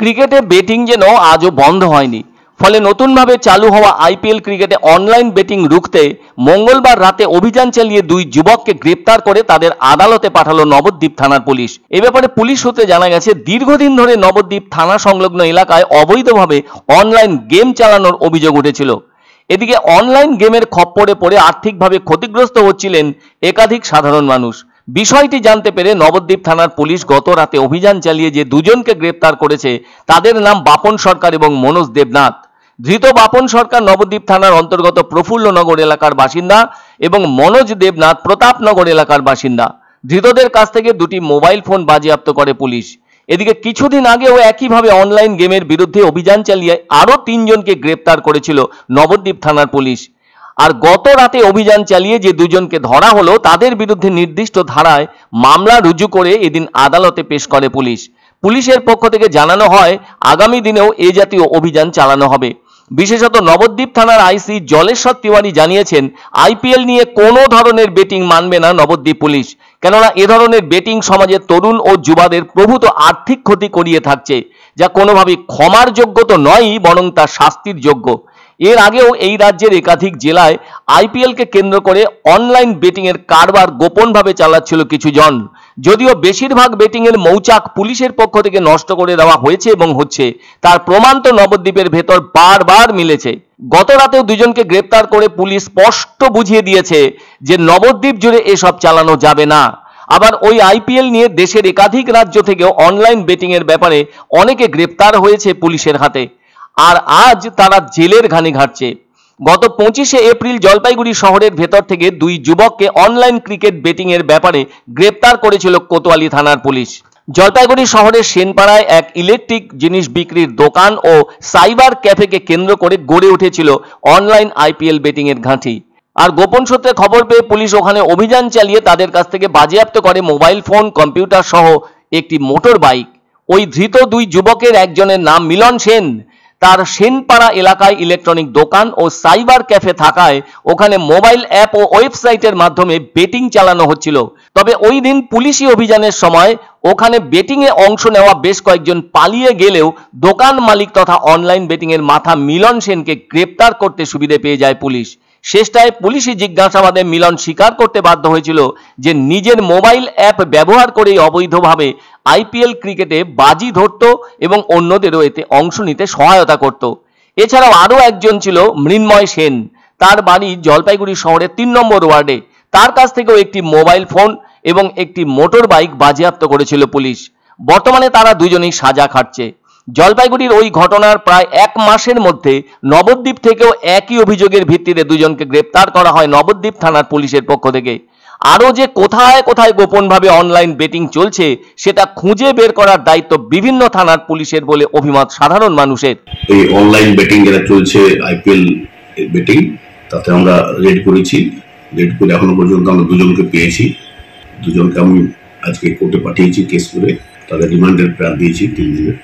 ক্রিকেটে বেটিং যেন আজও বন্ধ হয়নি। ফলে নতুনভাবে চালু হওয়া আইপিএল ক্রিকেটে অনলাইন বেটিং রুখতে মঙ্গলবার রাতে অভিযান চালিয়ে দুই যুবককে গ্রেপ্তার করে তাদের আদালতে পাঠালো নবদ্বীপ থানার পুলিশ। এ ব্যাপারে পুলিশ সূত্রে জানা গেছে, দীর্ঘদিন ধরে নবদ্বীপ থানা সংলগ্ন এলাকায় অবৈধভাবে অনলাইন গেম চালানোর অভিযোগ উঠেছিল। এদিকে অনলাইন গেমের খপ্পরে পড়ে আর্থিকভাবে ক্ষতিগ্রস্ত হচ্ছিলেন একাধিক সাধারণ মানুষ। বিষয়টি জানতে পেরে নবদ্বীপ থানার পুলিশ গত রাতে অভিযান চালিয়ে যে দুজনকে গ্রেপ্তার করেছে তাদের নাম বাপন সরকার এবং মনোজ দেবনাথ। ধৃত বাপন সরকার নবদ্বীপ থানার অন্তর্গত প্রফুল্লনগর এলাকার বাসিন্দা এবং মনোজ দেবনাথ প্রতাপনগর এলাকার বাসিন্দা। ধৃতদের কাছ থেকে দুটি মোবাইল ফোন বাজেয়াপ্ত করে পুলিশ। এদিকে কিছুদিন আগেও একইভাবে অনলাইন গেমের বিরুদ্ধে অভিযান চালিয়ে আরও 3 জনকে গ্রেপ্তার করেছিল নবদ্বীপ থানার পুলিশ। আর গত রাতে অভিযান চালিয়ে যে দুজনকে ধরা হলো তাদের বিরুদ্ধে নির্দিষ্ট ধারায় মামলা রুজু করে এদিন আদালতে পেশ করে পুলিশ। পুলিশের পক্ষ থেকে জানানো হয়, আগামী দিনেও এ জাতীয় অভিযান চালানো হবে। বিশেষত নবদ্বীপ থানার আইসি জলেশ্বর তিওয়ারি জানিয়েছেন, আইপিএল নিয়ে কোনো ধরনের বেটিং মানবে না নবদ্বীপ পুলিশ। কেননা এ ধরনের বেটিং সমাজের তরুণ ও যুবাদের প্রভূত আর্থিক ক্ষতি করিয়ে থাকছে, যা কোনোভাবেই ক্ষমার যোগ্য তো নয়ই, বরং তা শাস্তির যোগ্য। এর আগেও এই রাজ্যের একাধিক জেলায় আইপিএলকে কেন্দ্র করে অনলাইন বেটিংয়ের কারবার গোপনভাবে চালাচ্ছিল কিছু জন। যদিও বেশিরভাগ বেটিংয়ের মৌচাক পুলিশের পক্ষ থেকে নষ্ট করে দেওয়া হয়েছে এবং হচ্ছে, তার প্রমাণ তো নবদ্বীপের ভেতর বারবার মিলেছে। গত রাতেও দুজনকে গ্রেপ্তার করে পুলিশ স্পষ্ট বুঝিয়ে দিয়েছে যে নবদ্বীপ জুড়ে এসব চালানো যাবে না। আবার ওই আইপিএল নিয়ে দেশের একাধিক রাজ্য থেকেও অনলাইন বেটিংয়ের ব্যাপারে অনেকে গ্রেপ্তার হয়েছে পুলিশের হাতে। আর আজ তারা জেলের ঘানি ঘাটছে। গত 25শে এপ্রিল জলপাইগুড়ি শহরের ভেতর থেকে দুই যুবককে অনলাইন ক্রিকেট বেটিং এর ব্যাপারে গ্রেপ্তার করেছিল কোতোয়ালি থানার পুলিশ। জলপাইগুড়ি শহরের সেনপাড়ায় এক ইলেকট্রিক জিনিস বিক্রির দোকান ও সাইবার ক্যাফেকে কেন্দ্র করে গড়ে উঠেছিল অনলাইন আইপিএল বেটিং এর ঘাঁটি। আর গোপন সূত্রে খবর পেয়ে পুলিশ ওখানে অভিযান চালিয়ে তাদের কাছ থেকে বাজেয়াপ্ত করে মোবাইল ফোন, কম্পিউটার সহ একটি মোটর বাইক। ওই ধৃত দুই যুবকের একজনের নাম মিলন সেন। তার সেনপাড়া এলাকায় ইলেকট্রনিক দোকান ও সাইবার ক্যাফে থাকায় ওখানে মোবাইল অ্যাপ ও ওয়েবসাইটের মাধ্যমে বেটিং চালানো হচ্ছিল। তবে ওই দিন পুলিশি অভিযানের সময় ওখানে বেটিংয়ে অংশ নেওয়া বেশ কয়েকজন পালিয়ে গেলেও দোকান মালিক তথা অনলাইন বেটিংয়ের মাথা মিলন সেনকে গ্রেপ্তার করতে সুবিধে পেয়ে যায় পুলিশ। শেষটায় পুলিশি জিজ্ঞাসাবাদে মিলন স্বীকার করতে বাধ্য হয়েছিল যে নিজের মোবাইল অ্যাপ ব্যবহার করেই অবৈধভাবে আইপিএল ক্রিকেটে বাজি ধরত এবং অন্যদেরও এতে অংশ নিতে সহায়তা করত। এছাড়াও আরও একজন ছিল মৃন্ময় সেন। তার বাড়ি জলপাইগুড়ি শহরের 3 নম্বর ওয়ার্ডে। তার কাছ থেকেও একটি মোবাইল ফোন এবং একটি মোটর বাইক বাজেয়াপ্ত করেছিল পুলিশ। বর্তমানে তারা দুজনেই সাজা খাটছে। জলপাইগুড়ির ওই ঘটনার প্রায় 1 মাসের মধ্যে নবদ্বীপ থেকেও একই অভিযোগের ভিত্তিতে দুজনকে গ্রেপ্তার করা হয় নবদ্বীপ থানার পুলিশের পক্ষ থেকে। আরও যে কোথায় কোথায় গোপনভাবে অনলাইন বেটিং চলছে সেটা খুঁজে বের করার দায়িত্ব বিভিন্ন থানার পুলিশের বলে অভিমত সাধারণ মানুষের। এই অনলাইন বেটিং যেটা চলছে আইপিএল বেটিং, তাতে আমরা রেড করেছি। রেড করে এখনো পর্যন্ত আমরা দুজনকে পেয়েছি। দুজনকে আমি আজকে কোর্টে পাঠিয়েছি কেস করে, তাদের রিমান্ডের প্ল্যান দিয়েছি 3 দিনের।